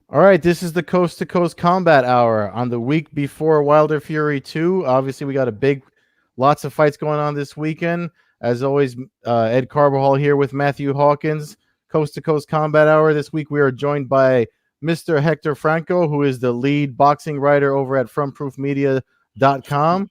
All right, this is the Coast to Coast Combat Hour on the week before Wilder Fury 2. Obviously, we got lots of fights going on this weekend. As always, Ed Carbajal here with Matthew Hawkins, Coast to Coast Combat Hour. This week, we are joined by Mr. Hector Franco, who is the lead boxing writer over at frontproofmedia.com.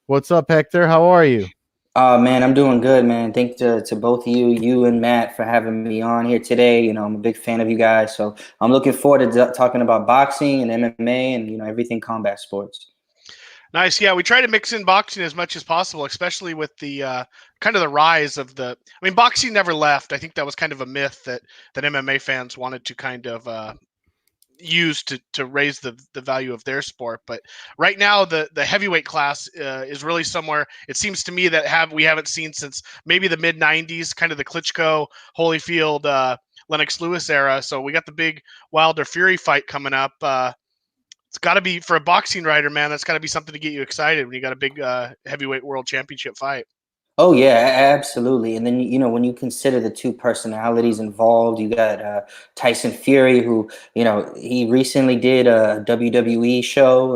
What's up, Hector? How are you? Man, I'm doing good, man. Thank to both of you and Matt for having me on here today. I'm a big fan of you guys, so I'm looking forward to talking about boxing and MMA and everything combat sports. Nice. Yeah, we try to mix in boxing as much as possible, especially with the kind of the rise of the. I mean, boxing never left. I think that was kind of a myth that MMA fans wanted to kind of use to raise the value of their sport. But right now, the heavyweight class is really somewhere. It seems to me that we haven't seen since maybe the mid '90s, kind of the Klitschko, Holyfield, Lennox Lewis era. So we got the big Wilder Fury fight coming up. It's got to be, for a boxing writer, man, that's got to be something to get you excited when you got a big heavyweight world championship fight. Oh yeah, absolutely. And then when you consider the two personalities involved, you got Tyson Fury, who he recently did a WWE show,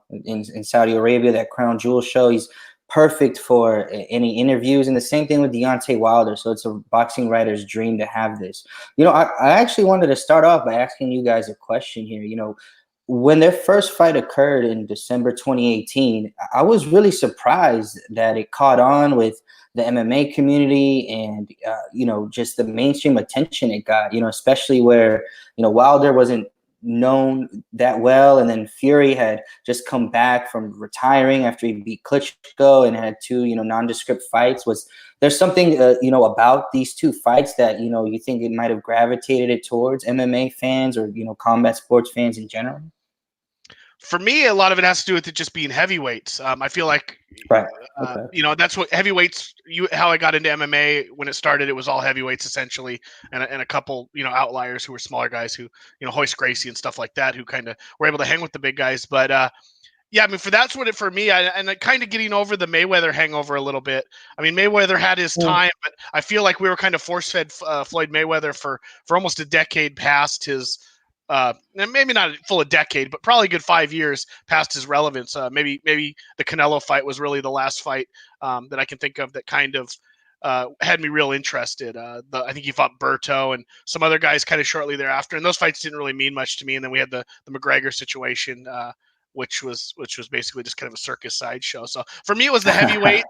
in Saudi Arabia, that Crown Jewel show. He's perfect for any interviews, and the same thing with Deontay Wilder. So it's a boxing writer's dream to have this. I actually wanted to start off by asking you guys a question here. When their first fight occurred in December 2018, I was really surprised that it caught on with the MMA community and, just the mainstream attention it got, especially where, Wilder wasn't known that well. And then Fury had just come back from retiring after he beat Klitschko and had two, nondescript fights. Was there something, about these two fights that, you think it might have gravitated it towards MMA fans or, combat sports fans in general? For me, a lot of it has to do with it just being heavyweights. I feel like, right. Okay. That's what heavyweights. How I got into MMA when it started, it was all heavyweights essentially, and a couple, outliers who were smaller guys who, Hoist Gracie and stuff like that, who kind of were able to hang with the big guys. But yeah, I mean, that's what it for me. And kind of getting over the Mayweather hangover a little bit. I mean, Mayweather had his time, but I feel like we were kind of force-fed Floyd Mayweather for almost a decade past his. Maybe not full a decade, but probably a good 5 years past his relevance. Maybe the Canelo fight was really the last fight that I can think of that kind of had me real interested. I think he fought Berto and some other guys kind of shortly thereafter, and those fights didn't really mean much to me. And then we had the McGregor situation, which was basically just kind of a circus sideshow. So for me, it was the heavyweight,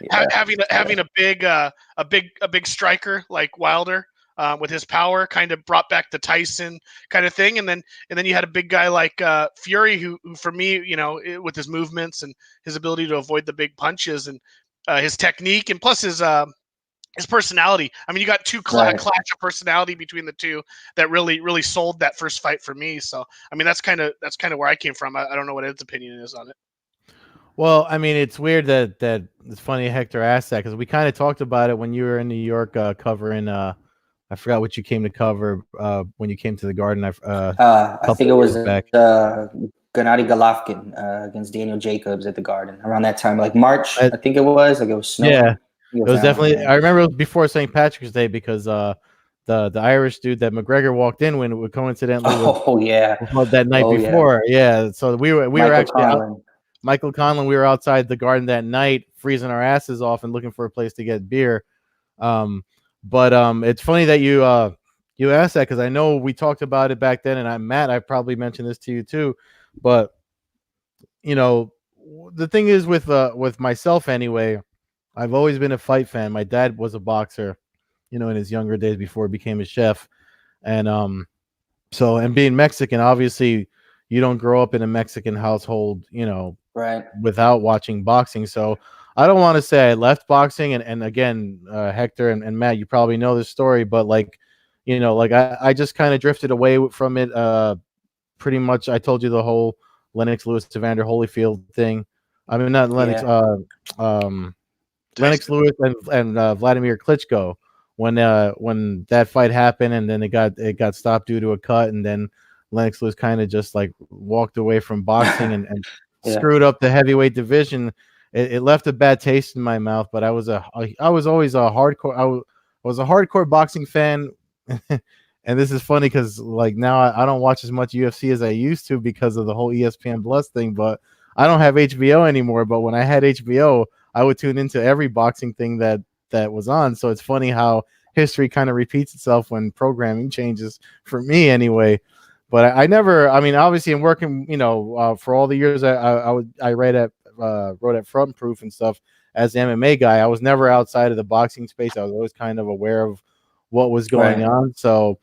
having a big striker like Wilder. With his power, kind of brought back the Tyson kind of thing, and then you had a big guy like Fury, who for me, with his movements and his ability to avoid the big punches and his technique, and plus his personality. I mean, you got two clash of personality between the two that really sold that first fight for me. So I mean, that's kind of where I came from. I don't know what Ed's opinion is on it. Well, I mean, it's weird that it's funny Hector asked that, because we kind of talked about it when you were in New York covering. I forgot what you came to cover when you came to the Garden. I think it was Gennady Golovkin against Daniel Jacobs at the Garden around that time, like March. I think it was snowing. Yeah, it was definitely. I remember it was before St. Patrick's Day, because the Irish dude that McGregor walked in when would coincidentally that night before. Yeah, so we were actually out, Michael Conlon. We were outside the Garden that night, freezing our asses off and looking for a place to get beer. But it's funny that you asked that, because I know we talked about it back then, and Matt, I probably mentioned this to you too. But the thing is with myself anyway, I've always been a fight fan. My dad was a boxer, in his younger days before he became a chef, and being Mexican, obviously you don't grow up in a Mexican household, without watching boxing. So I don't want to say I left boxing, and again, Hector and Matt, you probably know this story, but I just kind of drifted away from it. Pretty much, I told you the whole Lennox Lewis, Evander Holyfield thing. I mean, not Lennox, Lennox Lewis and Vladimir Klitschko. When that fight happened, and then it got stopped due to a cut, and then Lennox Lewis kind of just walked away from boxing and screwed up the heavyweight division. It left a bad taste in my mouth, but I was always a hardcore. I was a hardcore boxing fan, And this is funny because like now I don't watch as much UFC as I used to because of the whole ESPN Plus thing. But I don't have HBO anymore. But when I had HBO, I would tune into every boxing thing that was on. So it's funny how history kind of repeats itself when programming changes for me anyway. But I never. I mean, obviously, I'm working. For all the years I wrote at Frontproof and stuff as an MMA guy. I was never outside of the boxing space. I was always kind of aware of what was going Right. on. So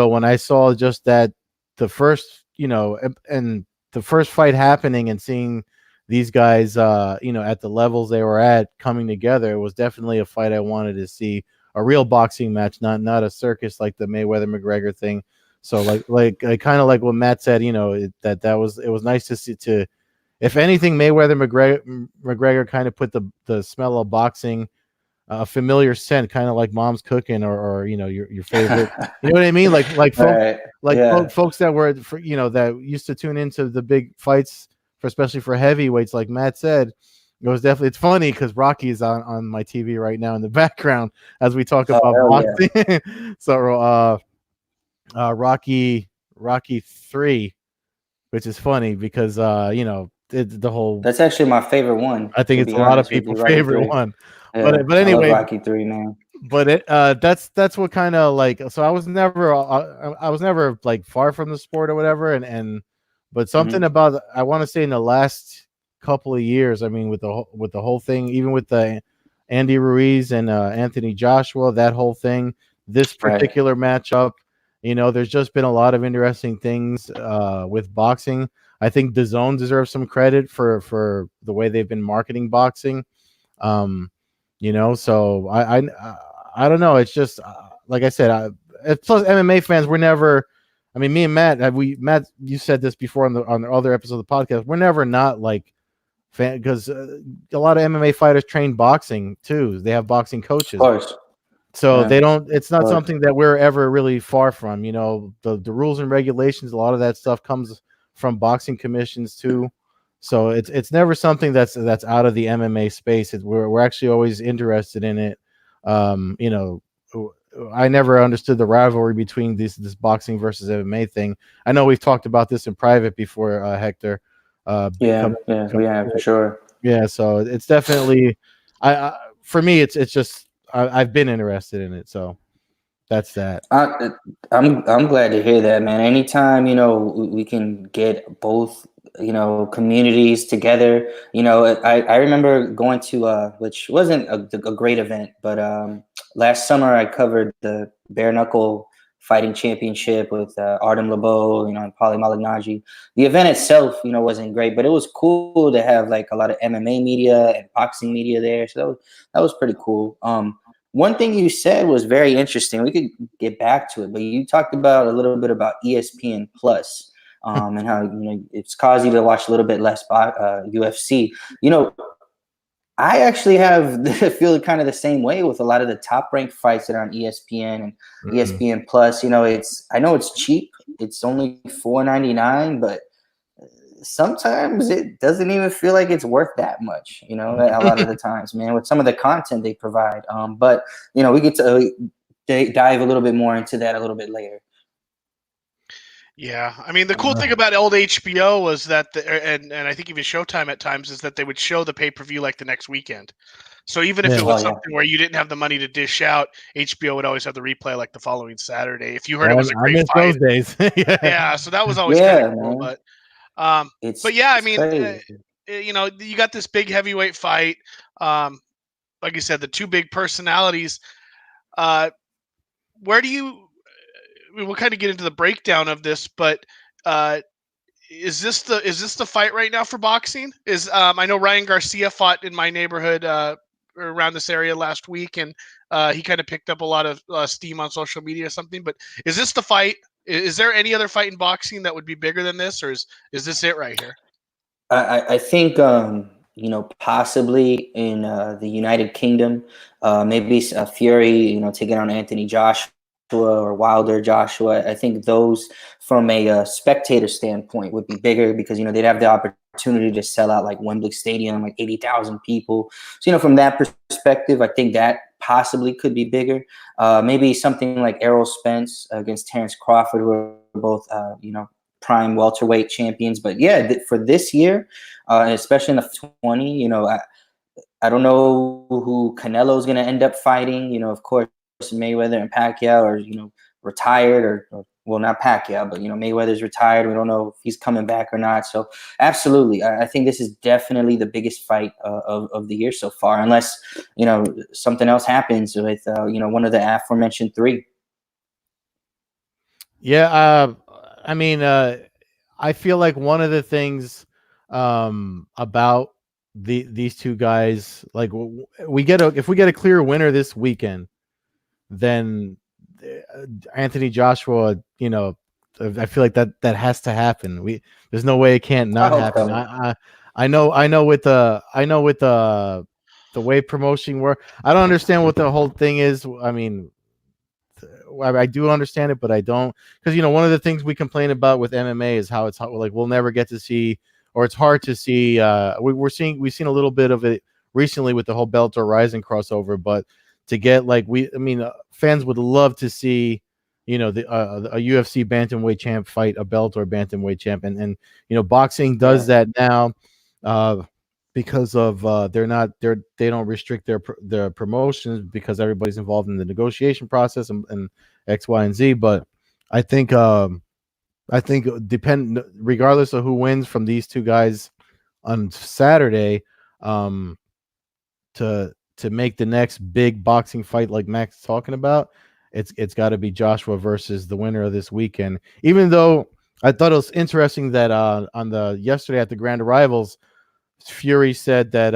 when I saw just that the first, and the first fight happening and seeing these guys, at the levels they were at coming together, it was definitely a fight I wanted to see, a real boxing match, not a circus like the Mayweather McGregor thing. So like kind of like what Matt said, it was nice to see if anything, Mayweather McGregor kind of put the smell of boxing, a familiar scent, kind of like mom's cooking or your favorite. You know what I mean? Like folks Right. Yeah. folks that were that used to tune into the big fights especially for heavyweights, like Matt said. It's funny because Rocky is on my TV right now in the background as we talk Oh, about hell yeah. boxing. So Rocky 3, which is funny because the whole, That's actually my favorite one, I think to it's be a lot of honest with you. people's Rocky favorite 3. one. Yeah, But I love anyway, Rocky 3, man. but that's what kind of like, so I was never like far from the sport or whatever, but something Hmm. about, I want to say, in the last couple of years, I mean, with the whole thing, even with the Andy Ruiz and Anthony Joshua, that whole thing, this Right. particular matchup, there's just been a lot of interesting things with boxing. I think DAZN deserves some credit for the way they've been marketing boxing. um so I don't know. It's just like I said, plus MMA fans, we're never, I mean, me and Matt, Matt, you said this before on the other episode of the podcast, we're never not like fan, because a lot of MMA fighters train boxing too. They have boxing Of coaches, course. so Yeah. they don't, it's Of not course. something that we're ever really far from. The rules and regulations, a lot of that stuff comes from boxing commissions too. So it's never something that's out of the MMA space. We're actually always interested in it. um you know I never understood the rivalry between this boxing versus MMA thing. I know we've talked about this in private before, Hector. Yeah. Coming, Yeah. We have, for sure. yeah, so it's definitely, for me, it's just I've been interested in it, so that's that. I, I'm glad to hear that, man. Anytime we can get both communities together. I remember going to which wasn't a great event, but last summer I covered the bare knuckle fighting championship with Artem Lebow, and Paulie Malignaggi. The event itself, wasn't great, but it was cool to have like a lot of MMA media and boxing media there. So that was pretty cool. One thing you said was very interesting. We could get back to it, but you talked about a little bit about ESPN Plus, and how it's caused you to watch a little bit less UFC. I actually feel kind of the same way with a lot of the top ranked fights that are on ESPN and Mm. ESPN Plus. I know it's cheap. It's only $4.99, but sometimes it doesn't even feel like it's worth that much, a lot of the times, man, with some of the content they provide. But we get to dive a little bit more into that a little bit later. Yeah, I mean, the cool thing about old HBO was that, and I think even Showtime at times, is that they would show the pay-per-view like the next weekend. So even if Yeah. it was Oh, yeah. something where you didn't have the money to dish out, HBO would always have the replay like the following Saturday. If you heard it was a I great miss fight, those days. Yeah. yeah. So that was always kind of Yeah, cool. man. Um, It's but yeah, I it's mean, crazy. you got this big heavyweight fight. Like you said, the two big personalities. Where do you? We'll kind of get into the breakdown of this, but uh, is this the fight right now for boxing? I know Ryan Garcia fought in my neighborhood around this area last week, and he kind of picked up a lot of steam on social media or something. But is this the fight? Is there any other fight in boxing that would be bigger than this, or is this it right here? I think possibly in the United Kingdom, maybe Fury, taking on Anthony Joshua or Wilder Joshua. I think those from a spectator standpoint would be bigger because they'd have the opportunity to sell out like Wembley Stadium, like 80,000 people. So from that perspective, I think that possibly could be bigger. Maybe something like Errol Spence against Terrence Crawford, who are both prime welterweight champions. But yeah, for this year, especially in the 20, I don't know who Canelo's going to end up fighting. Of course, Mayweather and Pacquiao are, retired or well, not Pacquiao, but, Mayweather's retired. We don't know if he's coming back or not. So absolutely. I think this is definitely the biggest fight of the year so far, unless, something else happens with, one of the aforementioned three. Yeah. I mean, I feel like one of the things about these two guys, like if we get a clear winner this weekend, then Anthony Joshua, I feel like that has to happen. There's no way it can't I not hope happen. so. I know with the way promotion work. I don't understand what the whole thing is. I mean, I do understand it, but I don't, because one of the things we complain about with MMA is how it's like we'll never get to see, or it's hard to see. We've seen a little bit of it recently with the whole Bellator Rising crossover, but to get fans would love to see a UFC bantamweight champ fight a Bellator bantamweight champ, and boxing does that now. Because of they don't restrict their promotions because everybody's involved in the negotiation process and X, Y, and Z. But I think regardless of who wins from these two guys on Saturday, to make the next big boxing fight like Max is talking about, it's got to be Joshua versus the winner of this weekend. Even though I thought it was interesting that on the yesterday at the Grand Arrivals, Fury said that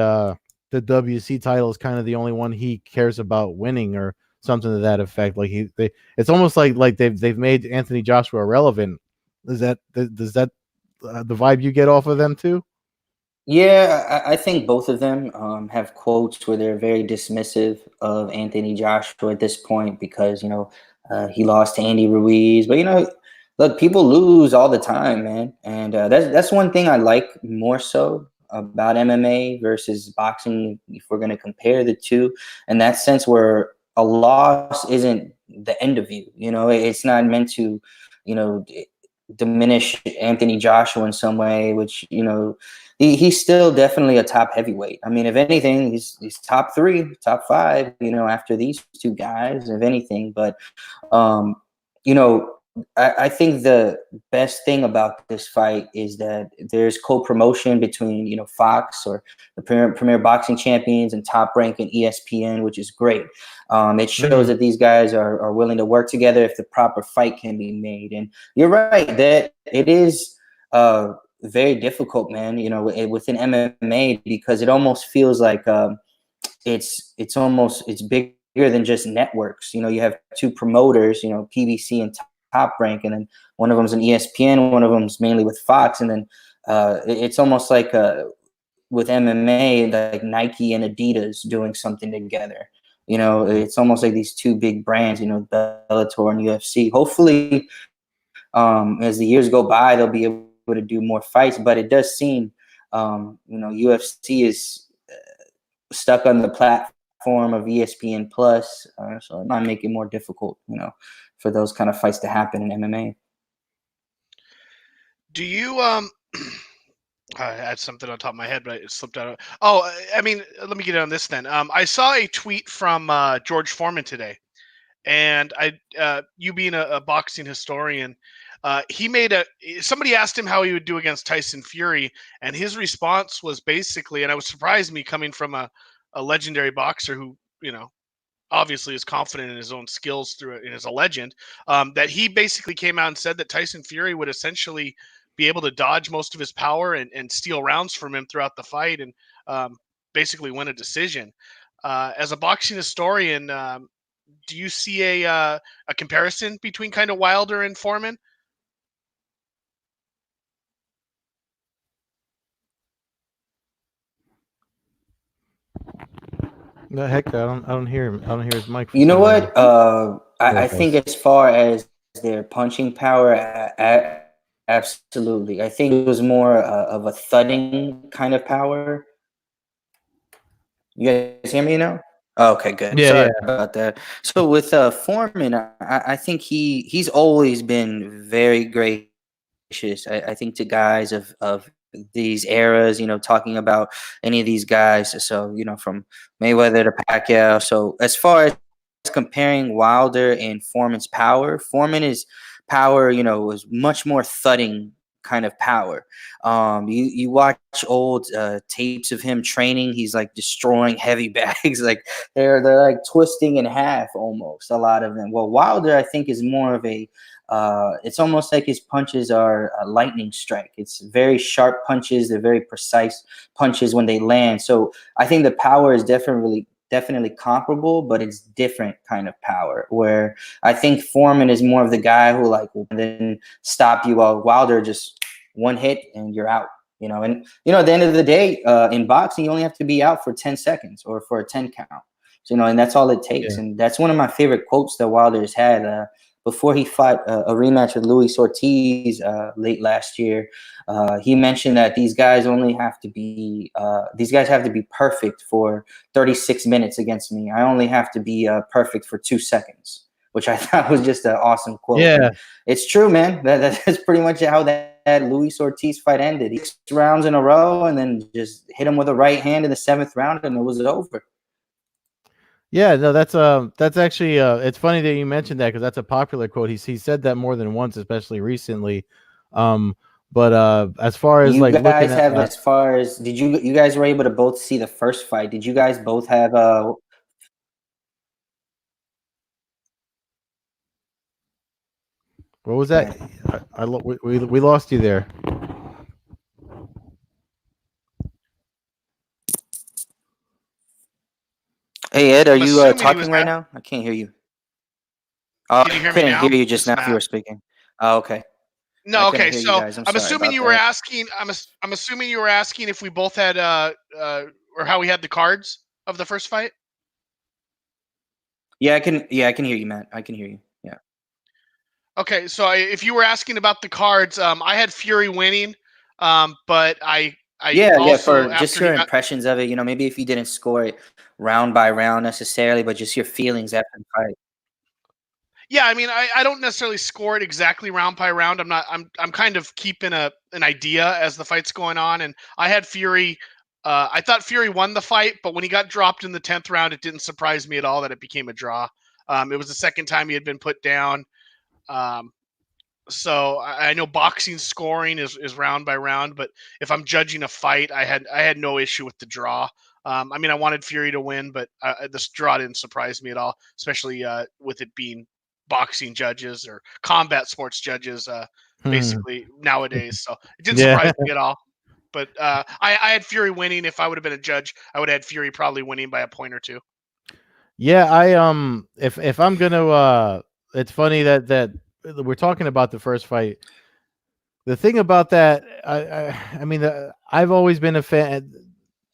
the WC title is kind of the only one he cares about winning, or something to that effect. Like it's almost like they've made Anthony Joshua irrelevant. Does that the vibe you get off of them too? Yeah, I think both of them have quotes where they're very dismissive of Anthony Joshua at this point because he lost to Andy Ruiz. But look, people lose all the time, man, and that's one thing I like more so about MMA versus boxing. If we're going to compare the two, in that sense, where a loss isn't the end of you. It's not meant to, you know, diminish Anthony Joshua in some way, which he's still definitely a top heavyweight. I mean, if anything, he's top three, top five, after these two guys, if anything. But, you know, I think the best thing about this fight is that there's co-promotion between, Fox, or the Premier Boxing Champions, and Top Rank and ESPN, which is great. It shows that these guys are willing to work together if the proper fight can be made. And you're right that it is very difficult, man, within MMA, because it almost feels like it's bigger than just networks. You have two promoters, PBC and Top Rank, and then one of them's an ESPN, one of them's mainly with Fox, and then it's almost like with MMA, like Nike and Adidas doing something together. It's almost like these two big brands, Bellator and UFC. Hopefully, as the years go by, they'll be able to do more fights. But it does seem, UFC is stuck on the platform of ESPN Plus, so it might make it more difficult, for those kind of fights to happen in MMA. Do you I had something on top of my head, but it slipped out. Oh, I mean, let me get on this then. I saw a tweet from George Foreman today, and you being a boxing historian, somebody asked him how he would do against Tyson Fury, and his response was basically, and I was surprised me coming from a legendary boxer who, obviously is confident in his own skills through it and is a legend, that he basically came out and said that Tyson Fury would essentially be able to dodge most of his power and steal rounds from him throughout the fight, and basically win a decision. As a boxing historian, do you see a comparison between kind of Wilder and Foreman? No, Hector, I don't hear him. I don't hear his mic for You know some reason. what? There I it think goes. as far as their punching power, absolutely. I think it was more of a thudding kind of power. You guys hear me now? Okay, good. Yeah, Sorry yeah, about that. So with Foreman, I think he's always been very gracious. I think to guys of these eras, talking about any of these guys. So from Mayweather to Pacquiao. So as far as comparing Wilder and Foreman's power, Foreman is power. Was much more thudding kind of power. You watch old tapes of him training. He's like destroying heavy bags. Like they're like twisting in half almost. A lot of them. Well, Wilder, I think, is more of a. It's almost like his punches are a lightning strike. It's very sharp punches. They're very precise punches when they land. So I think the power is definitely comparable, but it's different kind of power. Where I think Foreman is more of the guy who like will then stop you, while Wilder just one hit and you're out. And at the end of the day, in boxing, you only have to be out for 10 seconds or for a 10 count. So, and that's all it takes. yeah. And that's one of my favorite quotes that Wilder's had before he fought a rematch with Luis Ortiz late last year. He mentioned that these guys have to be perfect for 36 minutes against me. I only have to be perfect for 2 seconds, which I thought was just an awesome quote. Yeah, And it's true, man. That's pretty much how that Luis Ortiz fight ended. 6 rounds in a row, and then just hit him with a right hand in the 7th round, and it was over. yeah. No, that's actually it's funny that you mentioned that because that's a popular quote. He said that more than once, especially recently. Um, but as far as You like looking guys at have, as far as, did you guys were able to both see the first fight? Did you guys both have what was that? okay. We lost you there. Hey Ed, are I'm you assuming he was. talking right now? I can't hear you. Oh, Can I you hear me couldn't hear now? you just This is now if you Matt. were speaking. Oh, okay. I No, couldn't okay. hear you So guys. I'm I'm sorry assuming about you were that. asking. I'm assuming you were asking if we both had or how we had the cards of the first fight. Yeah, I can hear you, Matt. I can hear you. Yeah. Okay, so if you were asking about the cards, I had Fury winning, but I Yeah, also for just after he your got. impressions of it, maybe if you didn't score it round by round necessarily, but just your feelings after the fight. Yeah, I mean, I don't necessarily score it exactly round by round. I'm kind of keeping an idea as the fight's going on, and I had Fury. I thought Fury won the fight, but when he got dropped in the 10th round, it didn't surprise me at all that it became a draw. It was the second time he had been put down. Um, so I know boxing scoring is round by round, but if I'm judging a fight, I had no issue with the draw. I mean, I wanted Fury to win, but this draw didn't surprise me at all, especially with it being boxing judges or combat sports judges, Hmm. basically nowadays. So it didn't Yeah, surprise me at all. But I had Fury winning. If I would have been a judge, I would have had Fury probably winning by a point or two. yeah. If I'm gonna it's funny that we're talking about the first fight. The thing about that, I mean, I've always been a fan.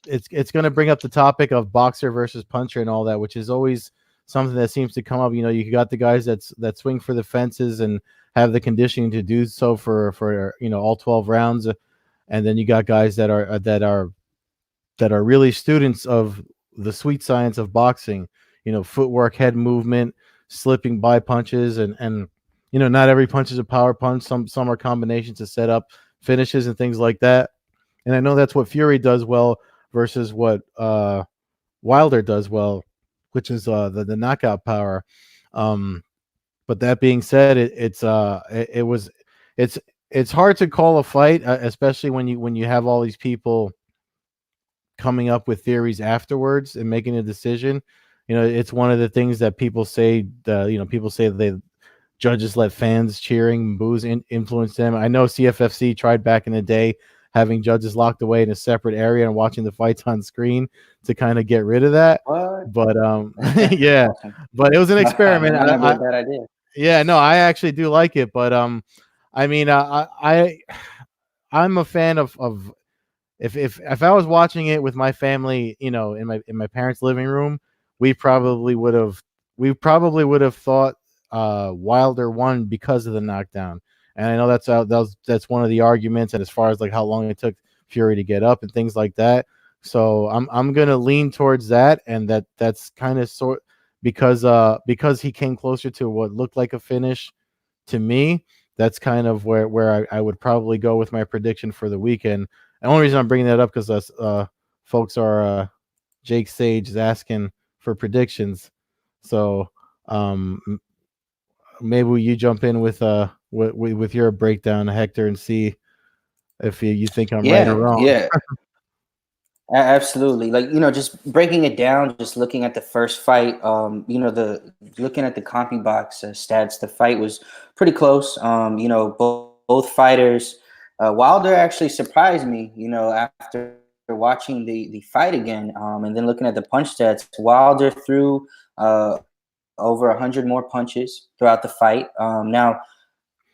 It's going to bring up the topic of boxer versus puncher and all that, which is always something that seems to come up. You got the guys that swing for the fences and have the conditioning to do so for all 12 rounds, and then you got guys that are really students of the sweet science of boxing. Footwork, head movement, slipping by punches, and not every punch is a power punch. Some are combinations to set up finishes and things like that. And I know that's what Fury does well versus what Wilder does well, which is the knockout power. Um, but that being said, it's hard to call a fight, especially when you have all these people coming up with theories afterwards and making a decision. It's one of the things that people say. People say that they judges let fans cheering and boos influence them. I know CFFC tried back in the day having judges locked away in a separate area and watching the fights on screen to kind of get rid of that. What? But That's yeah, awesome. but it was an That experiment. might not be a bad idea. Yeah, no, I actually do like it. But I mean, I'm a fan of if I was watching it with my family, in my parents' living room, we probably would have thought Wilder won because of the knockdown. And I know that's one of the arguments, and as far as like how long it took Fury to get up and things like that. So I'm gonna lean towards that, and that's kind of because he came closer to what looked like a finish to me. That's kind of where I would probably go with my prediction for the weekend. The only reason I'm bringing that up because us folks are Jake Sage is asking for predictions, so maybe you jump in with your breakdown, Hector, and see if you think I'm right or Yeah, wrong. yeah. Absolutely. Like, just breaking it down, just looking at the first fight, the looking at the CompuBox stats, the fight was pretty close. Both fighters, Wilder actually surprised me, after watching the fight again, and then looking at the punch stats, Wilder threw over 100 more punches throughout the fight. Now,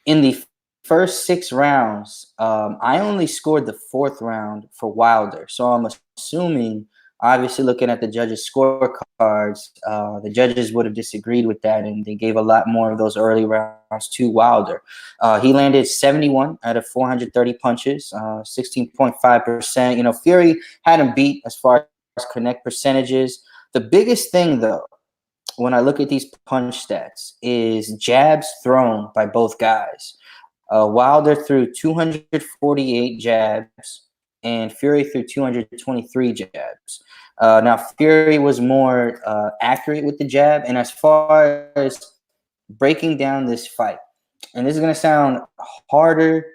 in the first 6 rounds, I only scored the fourth round for Wilder. So I'm assuming, obviously, looking at the judges' scorecards, the judges would have disagreed with that, and they gave a lot more of those early rounds to Wilder. He landed 71 out of 430 punches, 16.5%. Fury had him beat as far as connect percentages. The biggest thing, though, when I look at these punch stats, is jabs thrown by both guys. Wilder threw 248 jabs, and Fury threw 223 jabs. Now, Fury was more accurate with the jab, and as far as breaking down this fight, and this is going to sound harder,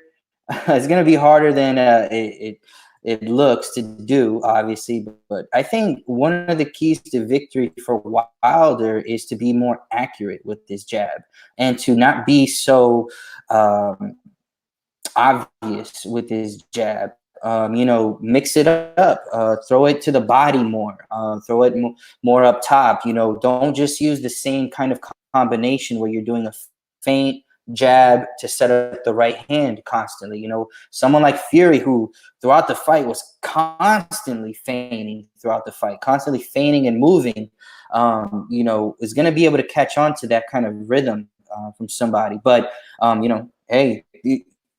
it's going to be harder than it looks to do, obviously. But I think one of the keys to victory for Wilder is to be more accurate with this jab and to not be so obvious with his jab. Mix it up, throw it to the body more, throw it more up top. Don't just use the same kind of combination where you're doing a feint jab to set up the right hand constantly. Someone like Fury, who throughout the fight was constantly feigning throughout the fight, constantly feigning and moving, is going to be able to catch on to that kind of rhythm from somebody. But, hey,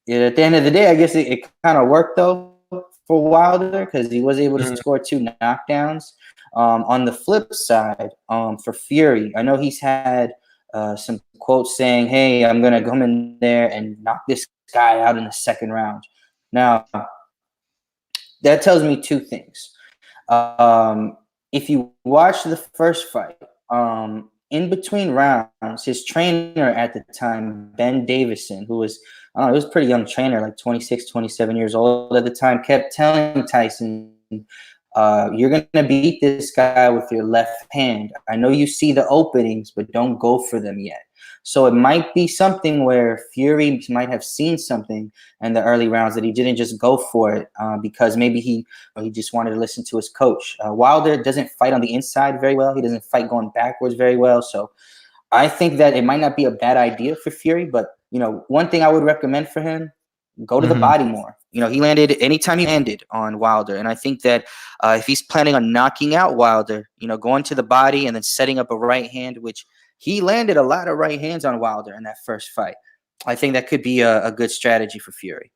at the end of the day, I guess it kind of worked, though, for Wilder, because he was able to score 2 knockdowns. On the flip side, for Fury, I know he's had some quotes saying, "Hey, I'm gonna come in there and knock this guy out in the second round." Now, that tells me two things. If you watch the first fight, in between rounds, his trainer at the time, Ben Davison, who was, I don't know, he was a pretty young trainer, like 26, 27 years old at the time, kept telling Tyson, you're going to beat this guy with your left hand. I know you see the openings, but don't go for them yet. So it might be something where Fury might have seen something in the early rounds that he didn't just go for it because maybe he just wanted to listen to his coach. Wilder doesn't fight on the inside very well. He doesn't fight going backwards very well. So I think that it might not be a bad idea for Fury, but one thing I would recommend for him, go to the body more. He landed anytime he landed on Wilder. And I think that if he's planning on knocking out Wilder, going to the body and then setting up a right hand, which he landed a lot of right hands on Wilder in that first fight. I think that could be a good strategy for Fury.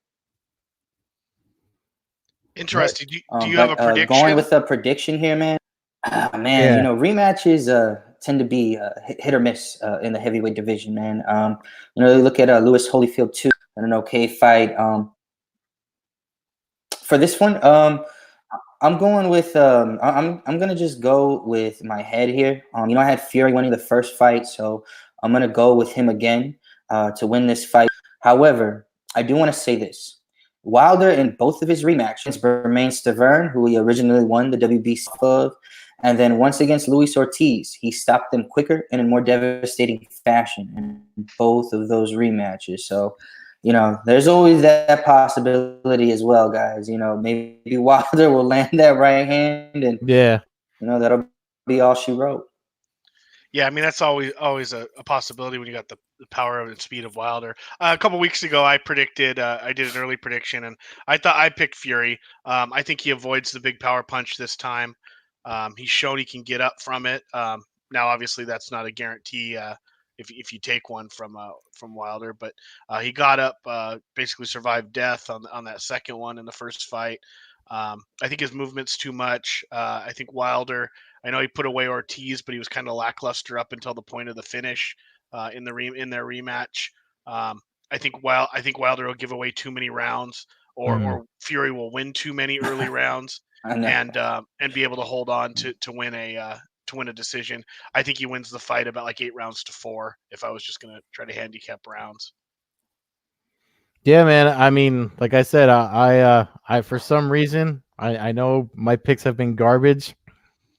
Interesting. Do you have a prediction? Going with a prediction here, man. Man, rematches tend to be hit or miss in the heavyweight division, man. Look at Lewis Holyfield too, an okay fight. For this one, I'm going with I'm gonna just go with my head here. I had Fury winning the first fight, so I'm gonna go with him again to win this fight. However, I do want to say this: Wilder in both of his rematches, Bermain Stavern, who he originally won the WBC of, and then once against Luis Ortiz, he stopped them quicker and in more devastating fashion in both of those rematches. So, there's always that possibility as well, guys. Maybe Wilder will land that right hand, and that'll be all she wrote. Yeah, I mean that's always a possibility when you got the power and speed of Wilder. A couple weeks ago, I predicted I did an early prediction, and I thought I picked Fury. I think he avoids the big power punch this time. He's shown he can get up from it. Now, obviously, that's not a guarantee if you take one from Wilder, but he got up, basically survived death on that second one in the first fight. I think his movement's too much. I think Wilder. I know he put away Ortiz, but he was kind of lackluster up until the point of the finish in their rematch. I think Wilder will give away too many rounds, or Fury will win too many early rounds, I know. And be able to hold on to win a decision. I think he wins the fight about like 8 rounds to 4. If I was just gonna try to handicap rounds. Yeah, man. I mean, like I said, I for some reason, I know my picks have been garbage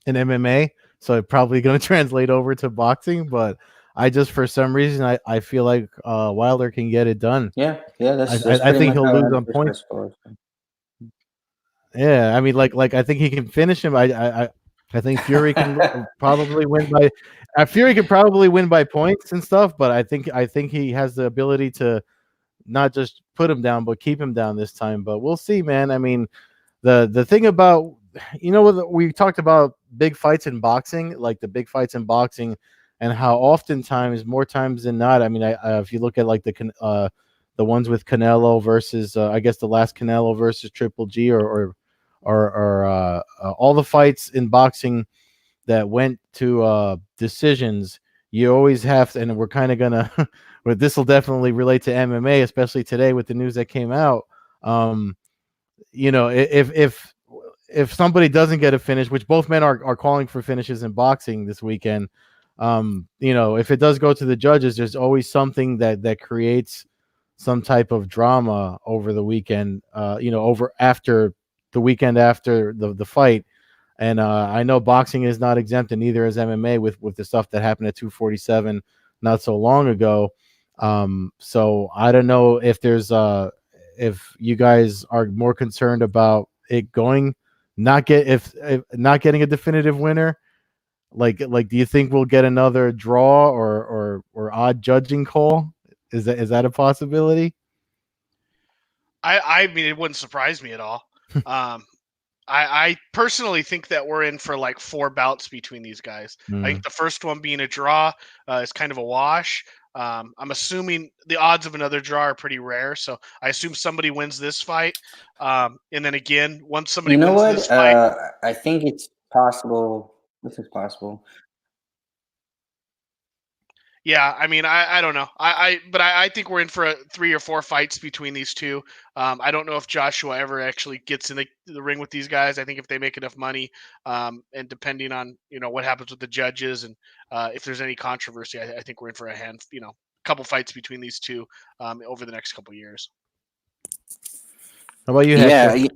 in MMA, so it's probably going to translate over to boxing. But I just, for some reason, I feel like Wilder can get it done. Yeah, that's I pretty think much he'll how I lose had on the first fight points. score. Yeah, I mean, like I think he can finish him. I think Fury can probably win by. Fury can probably win by points and stuff, but I think he has the ability to not just put him down, but keep him down this time. But we'll see, man. I mean, the thing about we talked about big fights in boxing, like the big fights in boxing, and how oftentimes, more times than not, I mean, if you look at like the ones with Canelo versus I guess the last Canelo versus Triple G, or all the fights in boxing that went to decisions, you always have to, and we're kind of gonna, but this will definitely relate to MMA, especially today with the news that came out. Um, if somebody doesn't get a finish, which both men are calling for finishes in boxing this weekend, if it does go to the judges, there's always something that creates some type of drama over the weekend, over after the weekend after the fight. And I know boxing is not exempt, and neither is MMA with the stuff that happened at 247 not so long ago. So I don't know if you guys are more concerned about it going if not getting a definitive winner. Like do you think we'll get another draw or odd judging call? Is that a possibility? I mean, it wouldn't surprise me at all. Um, I personally think that we're in for like 4 bouts between these guys. I think Mm. the first one being a draw is kind of a wash. I'm assuming the odds of another draw are pretty rare, so I assume somebody wins this fight. And then again, once somebody You know wins this what? fight, I think it's possible. This is possible. yeah, I mean, I don't know. I think we're in for 3 or 4 fights between these two. I don't know if Joshua ever actually gets in the ring with these guys. I think if they make enough money, and depending on what happens with the judges and if there's any controversy, I think we're in for couple fights between these two over the next couple years. How about you, Yeah, Hector?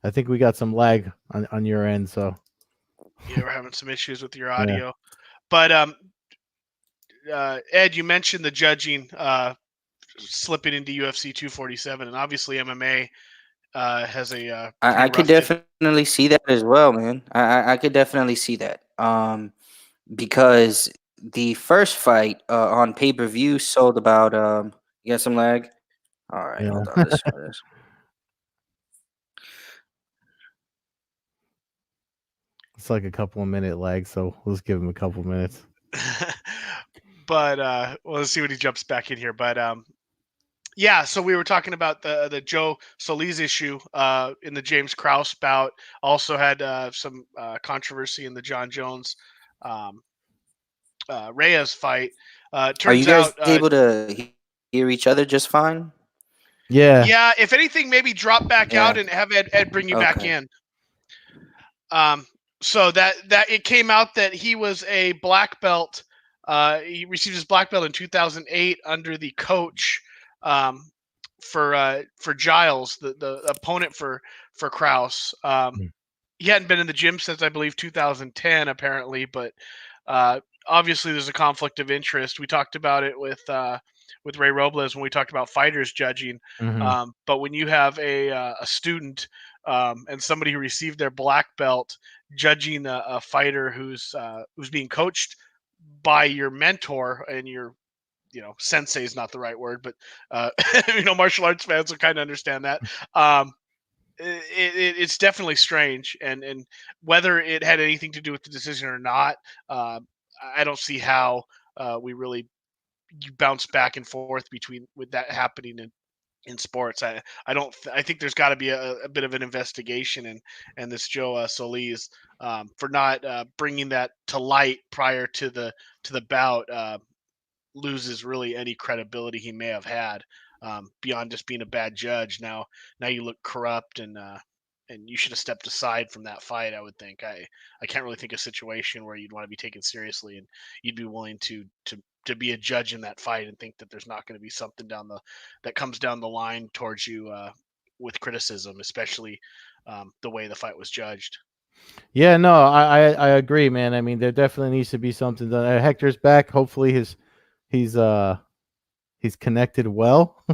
I think we got some lag on your end, so Yeah, we're having some issues with your yeah. audio, but Ed, you mentioned the judging slipping into UFC 247, and obviously MMA has a I pretty could rough. definitely see that as well, man. I could definitely see that. Because the first fight on pay per view sold about You got some lag. All right, Yeah. hold on. Let's try this. It's like a couple of minute lag, so let's give him a couple minutes. But well, let's see when he jumps back in here. But yeah, so we were talking about the Joe Solis issue in the James Krause bout. Also had some controversy in the John Jones um, Reyes fight. Are you Turns guys out, able to hear each other just fine? Yeah. yeah, if anything, maybe drop back out Yeah. and have Ed bring you back Okay. in. So that it came out that he was a black belt. He received his black belt in 2008 under the coach um, for Giles, the opponent for Kraus. Mm. He hadn't been in the gym since I believe 2010, apparently, but uh, obviously there's a conflict of interest. We talked about it with Ray Robles when we talked about fighters judging. Mhm. But when you have a student and somebody who received their black belt judging a fighter who's being coached by your mentor and your sensei is not the right word, but martial arts fans will kind of understand that. It's definitely strange, and whether it had anything to do with the decision or not, I don't see how we really you bounce back and forth between with that happening in sports. I think there's got to be a bit of an investigation and this Joe Solis for not bringing that to light prior to the bout. Loses really any credibility he may have had beyond just being a bad judge. Now you look corrupt and you should have stepped aside from that fight. I would think. I can't really think of a situation where you'd want to be taken seriously and you'd be willing to be a judge in that fight and think that there's not going to be something that comes down the line towards you with criticism, especially the way the fight was judged. Yeah, no, I agree, man. I mean, there definitely needs to be something done. Hector's back. Hopefully, he's connected well.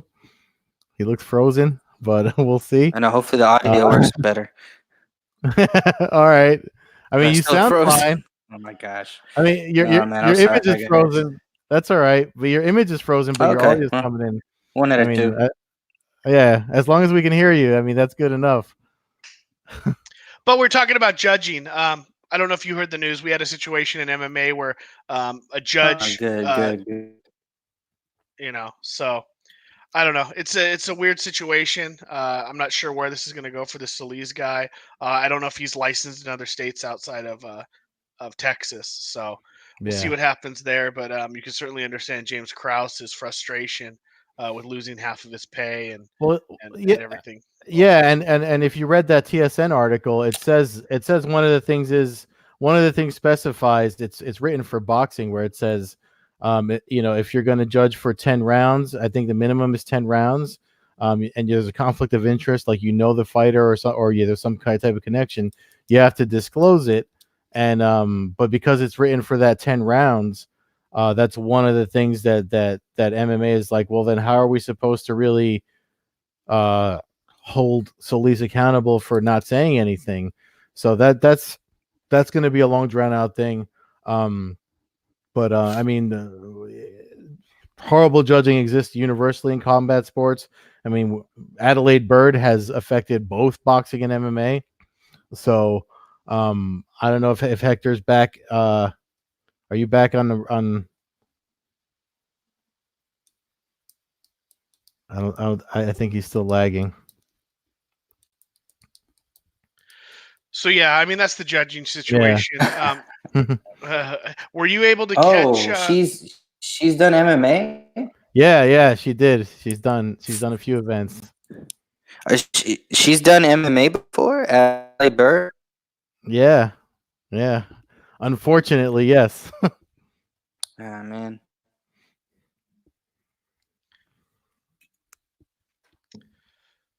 He looks frozen, but we'll see. I know. Hopefully, the audio works better. All right. I mean, I'm you still sound frozen. fine. Oh my gosh. I mean, your No, man, I'm your image sorry, is guys. frozen. That's all right. But your image is frozen, but your Okay, audio is well, coming in. one out I of mean, two. yeah, as long as we can hear you, I mean, that's good enough. But we're talking about judging. I don't know if you heard the news. We had a situation in MMA where a judge, Good. so I don't know. It's a weird situation. I'm not sure where this is going to go for the Solis guy. I don't know if he's licensed in other states outside of Texas. So we'll see Yeah. what happens there. But you can certainly understand James Krause's frustration with losing half of his pay Well, and yeah, everything. yeah, and if you read that TSN article, it says one of the things specifies it's written for boxing where it says, if you're going to judge for 10 rounds, I think the minimum is 10 rounds, and there's a conflict of interest, like the fighter there's some kind of type of connection, you have to disclose it, and but because it's written for that 10 rounds, that's one of the things that MMA is like. Well, then how are we supposed to really hold Solis accountable for not saying anything? So that's going to be a long drawn out thing. But I mean, horrible judging exists universally in combat sports. I mean, Adelaide Bird has affected both boxing and MMA. So I don't know if Hector's back. Are you back on? I think he's still lagging. So yeah, I mean that's the judging situation. Were you able to Oh, catch? she's done MMA. Yeah, she did. She's done a few events. She's done MMA before. Allie Bird. Yeah. Unfortunately, yes. Ah, man.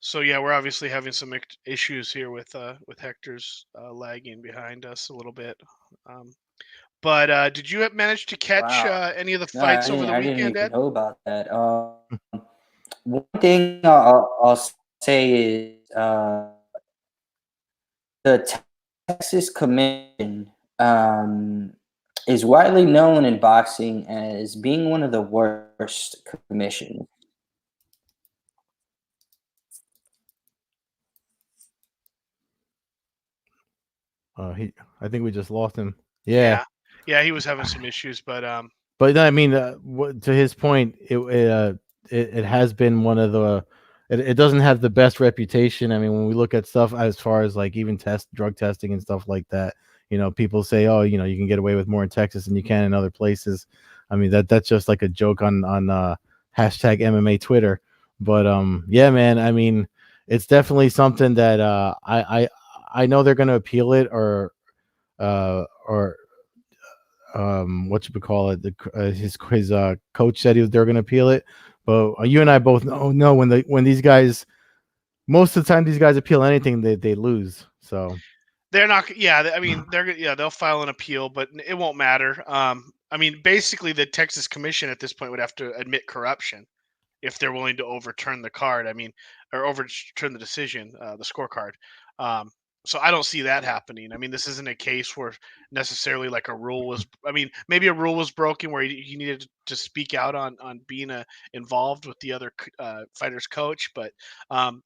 So yeah, we're obviously having some issues here with Hector's lagging behind us a little bit. But did you manage to catch Wow. any of the No, I fights over didn't. the I didn't weekend, even Ed? know about that. One thing I'll say is the Texas Commission is widely known in boxing as being one of the worst commissions. I think we just lost him. Yeah. Yeah, he was having some issues, but But I mean, to his point, it has been one of the. It doesn't have the best reputation. I mean, when we look at stuff as far as like even drug testing and stuff like that, people say, oh, you can get away with more in Texas than you can in other places. I mean, that's just like a joke on hashtag MMA Twitter. But yeah, man. I mean, it's definitely something that I know they're going to appeal it or what you call it, his coach said they're going to appeal it, but you and I both know when these guys, most of the time these guys appeal anything, they lose. So they're not. Yeah, I mean they'll file an appeal, but it won't matter. I mean basically the Texas Commission at this point would have to admit corruption if they're willing to overturn the card. I mean, or overturn the decision, the scorecard. Um, so I don't see that happening. I mean, this isn't a case where necessarily like a rule was. I mean, maybe a rule was broken where he needed to speak out on being involved with the other fighter's coach, but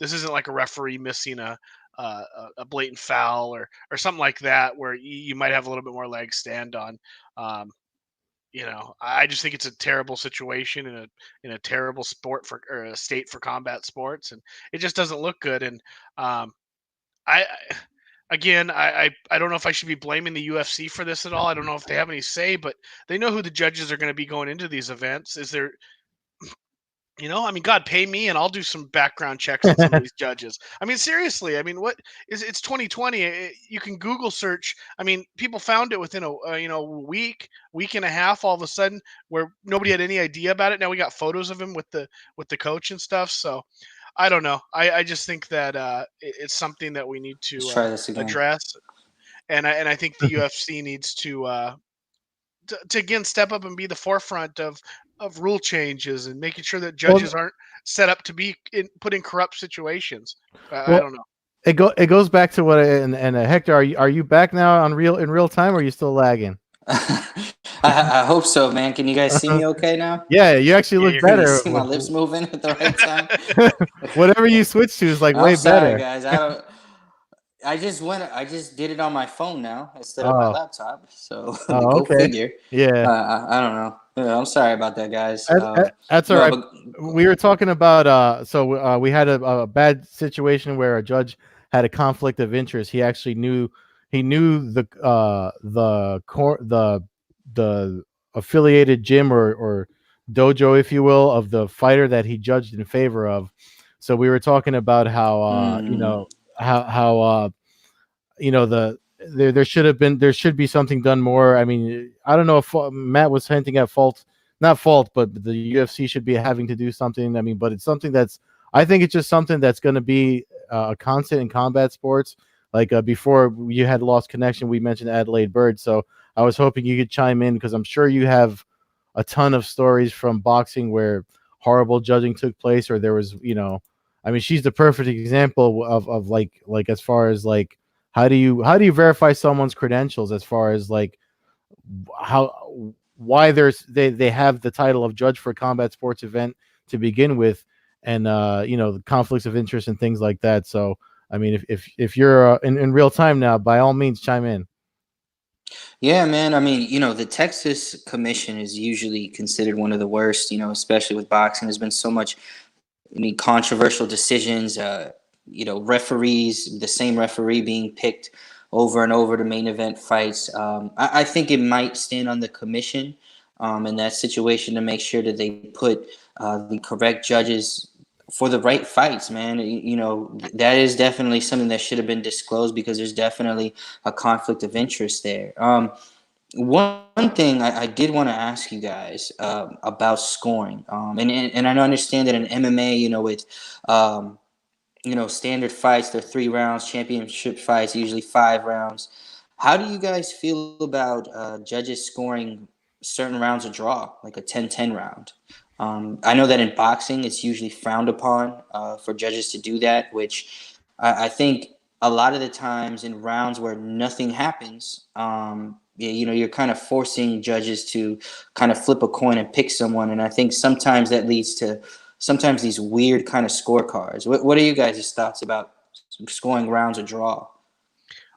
this isn't like a referee missing a blatant foul or something like that where you might have a little bit more leg stand on. Um, I just think it's a terrible situation in a terrible sport or a state for combat sports, and it just doesn't look good. And um, I again, I don't know if I should be blaming the UFC for this at all. I don't know if they have any say, but they know who the judges are going to be going into these events. Is there I mean, God, pay me and I'll do some background checks on some of these judges. I mean, seriously. I mean, it's 2020. You can Google search. I mean, people found it within a week and a half. All of a sudden, where nobody had any idea about it. Now we got photos of him with the coach and stuff. So I don't know. I just think that it's something that we need Let's to try this again. address, and I think the UFC needs to again step up and be the forefront of rule changes and making sure that Well, judges aren't set up to be put in corrupt situations. I well, don't know. it goes back to what and Hector, are you back now on in real time, or are you still lagging? I hope so, man. Can you guys see me okay now? Yeah, you actually look Can you better. see my lips moving at the right time? Whatever you switch to is like way I'm sorry, better. guys. I just did it on my phone now instead of my Oh, laptop. So oh, go okay. figure. Yeah. I don't know. Yeah, I'm sorry about that, guys. That's all No, right. but We were talking about we had a bad situation where a judge had a conflict of interest. He actually knew the affiliated gym or dojo, if you will, of the fighter that he judged in favor of. So we were talking about how how there should be something done more. I mean, I don't know if Matt was hinting at not fault, but the UFC should be having to do something. I mean, but it's something I think it's just something that's going to be a constant in combat sports. Like before you had lost connection, we mentioned Adelaide Bird. So I was hoping you could chime in because I'm sure you have a ton of stories from boxing where horrible judging took place, or there was, I mean, she's the perfect example of like as far as like how do you verify someone's credentials as far as like why they have the title of judge for a combat sports event to begin with, and the conflicts of interest and things like that. So I mean, if you're in real time now, by all means chime in. yeah, man. I mean, the Texas Commission is usually considered one of the worst. Especially with boxing. There's been so much controversial decisions. Referees, the same referee being picked over and over to main event fights. I think it might stand on the commission in that situation to make sure that they put the correct judges for the right fights, man. That is definitely something that should have been disclosed because there's definitely a conflict of interest there. One thing I did want to ask you guys about scoring, and I understand that in MMA, with standard fights, they're 3 rounds. Championship fights usually 5 rounds. How do you guys feel about judges scoring certain rounds a draw, like a 10-10 round? I know that in boxing, it's usually frowned upon for judges to do that, which I think a lot of the times in rounds where nothing happens, you're kind of forcing judges to kind of flip a coin and pick someone. And I think sometimes that leads to sometimes these weird kind of scorecards. What are you guys' thoughts about scoring rounds a draw?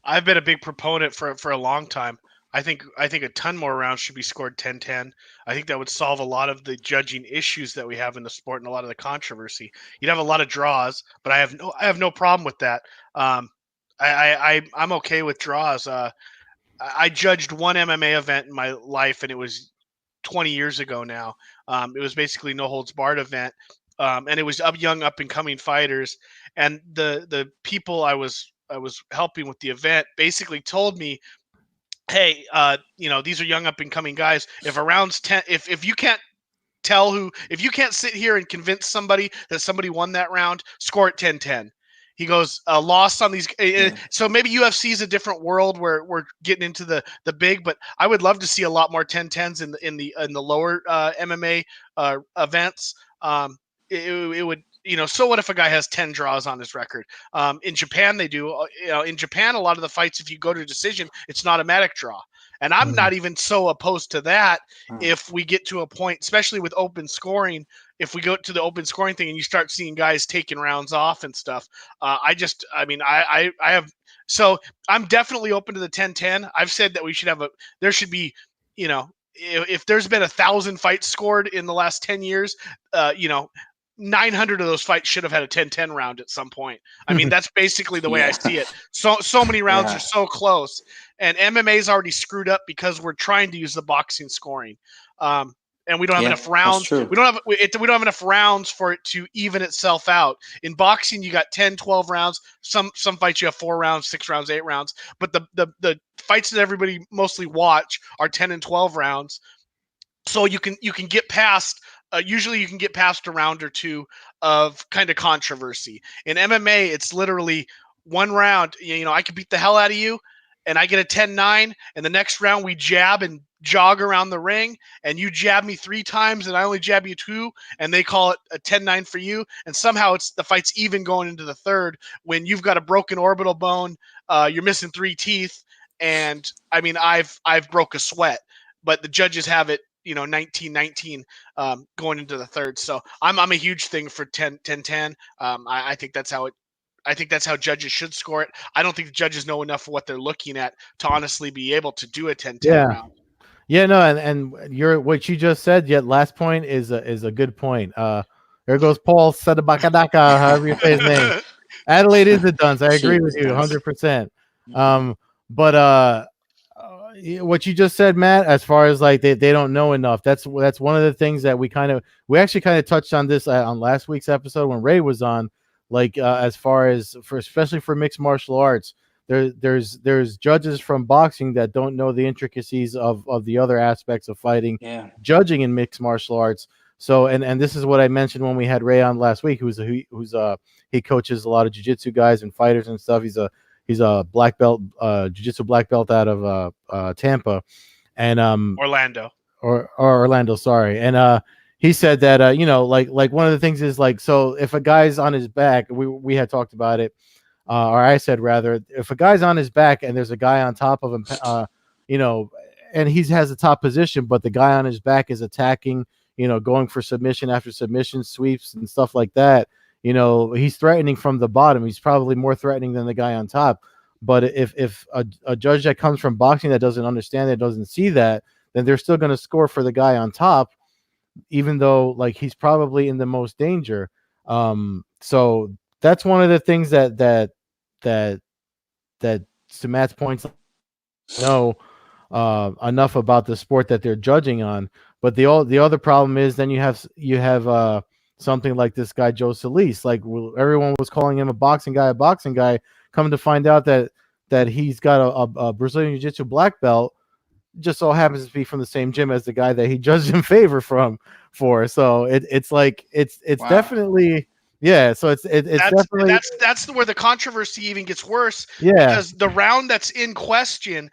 I've been a big proponent for a long time. I think a ton more rounds should be scored 10-10. I think that would solve a lot of the judging issues that we have in the sport and a lot of the controversy. You'd have a lot of draws, but I have no problem with that. I'm okay with draws. I judged one MMA event in my life, and it was 20 years ago now. It was basically no holds barred event, and it was young up and coming fighters. And the people I was helping with the event basically told me, hey, these are young up and coming guys. If around 10, if you can't if you can't sit here and convince somebody that somebody won that round, score it 10-10. He goes, lost on these. So maybe UFC is a different world where we're getting into the big, but I would love to see a lot more 10-10s in the lower MMA events. It would, so what if a guy has 10 draws on his record? In Japan, they do. In Japan, a lot of the fights, if you go to decision, it's an automatic draw. And I'm not even so opposed to that if we get to a point, especially with open scoring, if we go to the open scoring thing and you start seeing guys taking rounds off and stuff. I have, so I'm definitely open to the 10-10. I've said that there should be, if there's been 1,000 fights scored in the last 10 years, 900 of those fights should have had a 10-10 round at some point. I mean, that's basically the way I see it. So many rounds are so close, and MMA's already screwed up because we're trying to use the boxing scoring. And we don't have enough rounds. We don't have enough rounds for it to even itself out. In boxing, you got 10, 12 rounds. Some fights you have 4 rounds, 6 rounds, 8 rounds. But the fights that everybody mostly watch are 10 and 12 rounds. So you can get past. Usually, you can get past a round or two of kind of controversy. In MMA, it's literally one round. I could beat the hell out of you, and I get a 10-9, and the next round we jab and jog around the ring, and you jab me 3 times and I only jab you 2, and they call it a 10-9 for you, and somehow the fight's even going into the third when you've got a broken orbital bone, you're missing 3 teeth, and I mean I've broke a sweat, but the judges have it 19-19 going into the third. So I'm a huge thing for 10-10. I think that's how judges should score it. I don't think the judges know enough of what they're looking at to honestly be able to do a 10-10 round. Yeah, no, and what you just said. Yet last point is a good point. There goes Paul Sedabakadaka, however you say his name. Adelaide is a dunce. I agree with you 100%. But what you just said, Matt, as far as like they don't know enough. That's one of the things that we actually kind of touched on this on last week's episode when Ray was on. Like as far as especially for mixed martial arts. There's judges from boxing that don't know the intricacies of the other aspects of fighting, judging in mixed martial arts. So and this is what I mentioned when we had Ray on last week, he coaches a lot of jiu-jitsu guys and fighters and stuff. He's a black belt, jiu-jitsu black belt out of Tampa, and Orlando or Orlando, sorry. And he said that like one of the things is like, so if a guy's on his back, we had talked about it. Or I said rather, if a guy's on his back and there's a guy on top of him, and he has a top position, but the guy on his back is attacking, going for submission after submission, sweeps and stuff like that. He's threatening from the bottom. He's probably more threatening than the guy on top. But if a judge that comes from boxing that doesn't understand that, doesn't see that, then they're still going to score for the guy on top, even though like he's probably in the most danger. So that's one of the things that to Matt's points know enough about the sport that they're judging on. But the other problem is then you have something like this guy Joe Solis. Like everyone was calling him a boxing guy. Coming to find out that he's got a Brazilian Jiu-Jitsu black belt, just so happens to be from the same gym as the guy that he judged in favor for. So it's wow. Definitely. Yeah, so it's definitely that's where the controversy even gets worse. Yeah, because the round that's in question,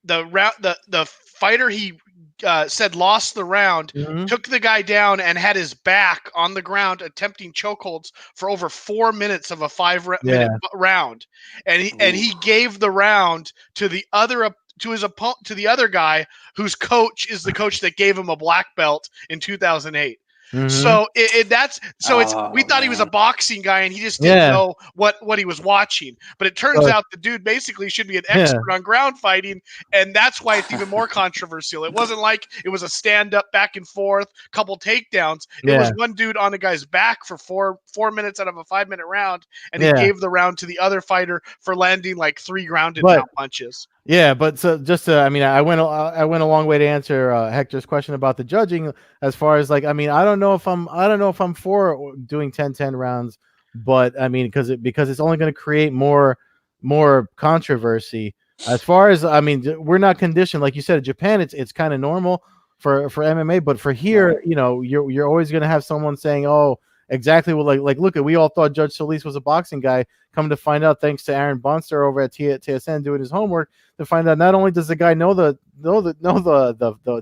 the fighter he said lost the round, took the guy down and had his back on the ground attempting chokeholds for over 4 minutes of a 5-minute round, and he gave the round to the other to his opponent, to the other guy whose coach is the coach that gave him a black belt in 2008. So we thought he was a boxing guy and he just didn't know what he was watching. But it turns out the dude basically should be an expert on ground fighting, and that's why it's even more controversial. It wasn't like it was a stand-up back and forth, couple takedowns. It was one dude on a guy's back for 4 minutes out of a 5-minute round, and he gave the round to the other fighter for landing like 3 grounded punches. Yeah, but so just I went a long way to answer Hector's question about the judging. As far as like, I don't know if I'm for doing 10-10 rounds, but because it's only going to create more controversy. As far as we're not conditioned, like you said, in Japan it's kind of normal for MMA, but for here, you're always going to have someone saying, oh, exactly. Well, like look, we all thought Judge Solis was a boxing guy. Come to find out, thanks to Aaron Bonster over at TSN doing his homework, to find out not only does the guy know the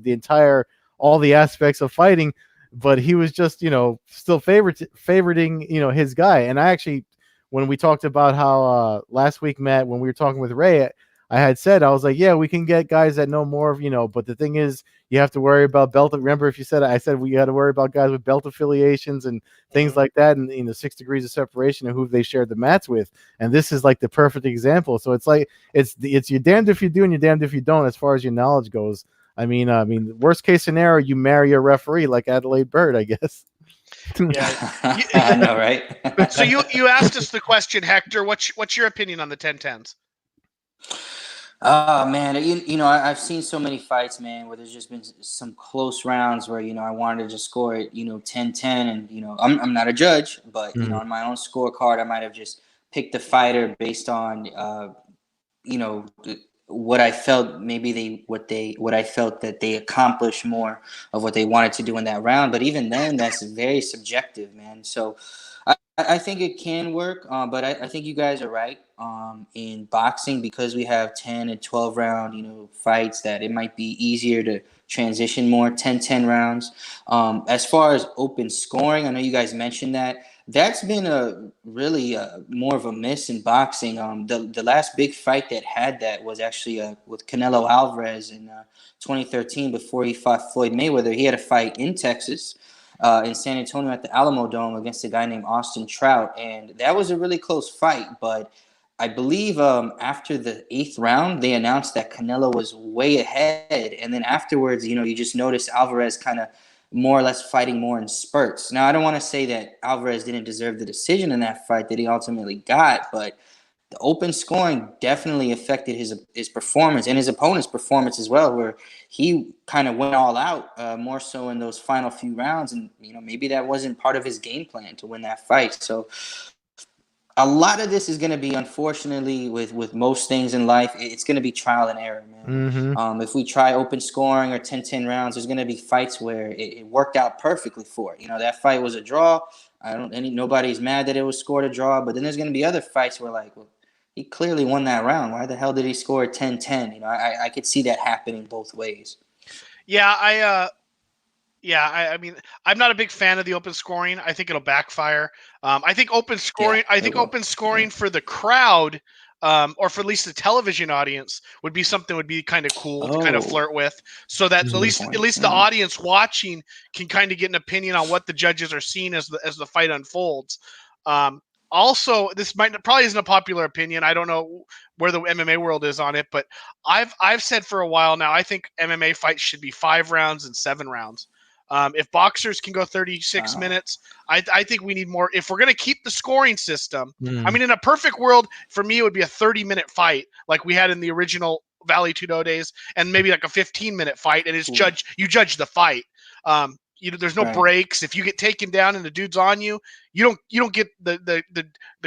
entire all the aspects of fighting, but he was just still favoriting his guy. And I actually, when we talked about how last week, Matt, when we were talking with Ray, I had said, I was like, yeah, we can get guys that know more of, but the thing is, you have to worry about belt. Remember, I said we got to worry about guys with belt affiliations and things like that, and 6 degrees of separation and who they shared the mats with. And this is like the perfect example. So it's like it's you're damned if you do and you're damned if you don't as far as your knowledge goes I mean, worst case scenario, you marry a referee like Adelaide Bird, I guess. Yeah. I know, right? So you asked us the question, Hector. What's your opinion on the 10-10s? Oh man, I've seen so many fights, man, where there's just been some close rounds where I wanted to just score it, 10-10, and I'm not a judge, but on my own scorecard, I might have just picked the fighter based on what I felt what I felt that they accomplished more of what they wanted to do in that round. But even then, that's very subjective, man. So I think it can work, but I think you guys are right. In boxing, because we have 10 and 12 round, fights, that it might be easier to transition more 10-10 rounds. As far as open scoring, I know you guys mentioned that. That's been a really more of a miss in boxing. The last big fight that had that was actually with Canelo Alvarez in 2013, before he fought Floyd Mayweather. He had a fight in Texas, in San Antonio at the Alamo Dome, against a guy named Austin Trout, and that was a really close fight. But I believe after the 8th round, they announced that Canelo was way ahead, and then afterwards, you just noticed Alvarez kind of more or less fighting more in spurts. Now, I don't want to say that Alvarez didn't deserve the decision in that fight that he ultimately got, but the open scoring definitely affected his performance and his opponent's performance as well, where he kind of went all out, more so in those final few rounds, and maybe that wasn't part of his game plan to win that fight. So a lot of this is going to be, unfortunately, with most things in life, it's going to be trial and error, man. If we try open scoring or 10-10 rounds, there's going to be fights where it worked out perfectly for it. That fight was a draw. Nobody's mad that it was scored a draw, but then there's going to be other fights where, like, well, he clearly won that round. Why the hell did he score 10-10? I could see that happening both ways. Yeah, I mean, I'm not a big fan of the open scoring. I think it'll backfire. I think open scoring. Yeah, I think open scoring for the crowd, or for at least the television audience, would be something would be kind of cool to kind of flirt with, so that at least the audience watching can kind of get an opinion on what the judges are seeing as the fight unfolds. Also, this probably isn't a popular opinion. I don't know where the MMA world is on it, but I've said for a while now, I think MMA fights should be 5 rounds and 7 rounds. If boxers can go 36 minutes, I think we need more. If we're going to keep the scoring system, I mean, in a perfect world, for me, it would be a 30-minute fight like we had in the original Valley Tudo days, and maybe like a 15-minute fight, and you judge the fight. There's no breaks. If you get taken down and the dude's on you, you don't get the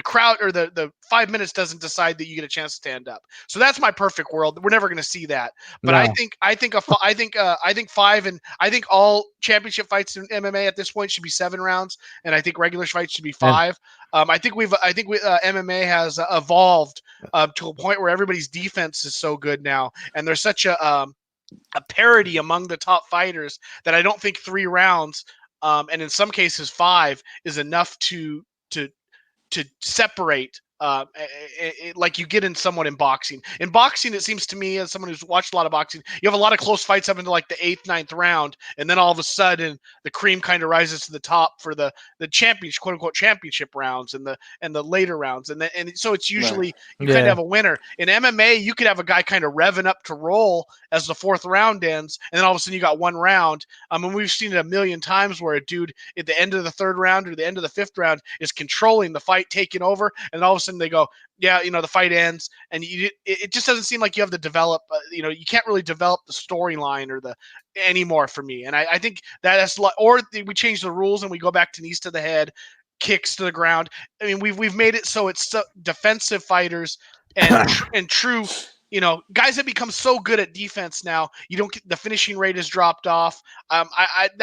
crowd, or the 5 minutes doesn't decide that you get a chance to stand up. So that's my perfect world. We're never going to see that. But no. I think all championship fights in MMA at this point should be 7 rounds, and I think regular fights should be 5. I think MMA has evolved to a point where everybody's defense is so good now, and there's such a parity among the top fighters that I don't think 3 rounds, and in some cases 5, is enough to separate, like you get in someone in boxing. In boxing, it seems to me, as someone who's watched a lot of boxing, you have a lot of close fights up into like the 8th, 9th round, and then all of a sudden the cream kind of rises to the top for the championship, quote unquote, championship rounds and the later rounds, and so it's usually you kind of have a winner. In MMA, you could have a guy kind of revving up to roll as the 4th round ends, and then all of a sudden you got 1 round. And we've seen it a million times where a dude at the end of the 3rd round or the end of the 5th round is controlling the fight, taking over, and all of a sudden they go, yeah, the fight ends, and it just doesn't seem like you have to develop, you can't really develop the storyline or anymore for me. And I think that's, or we change the rules and we go back to knees to the head, kicks to the ground. I mean, we've made it so it's defensive fighters and true, guys have become so good at defense now. You don't get, the finishing rate has dropped off. I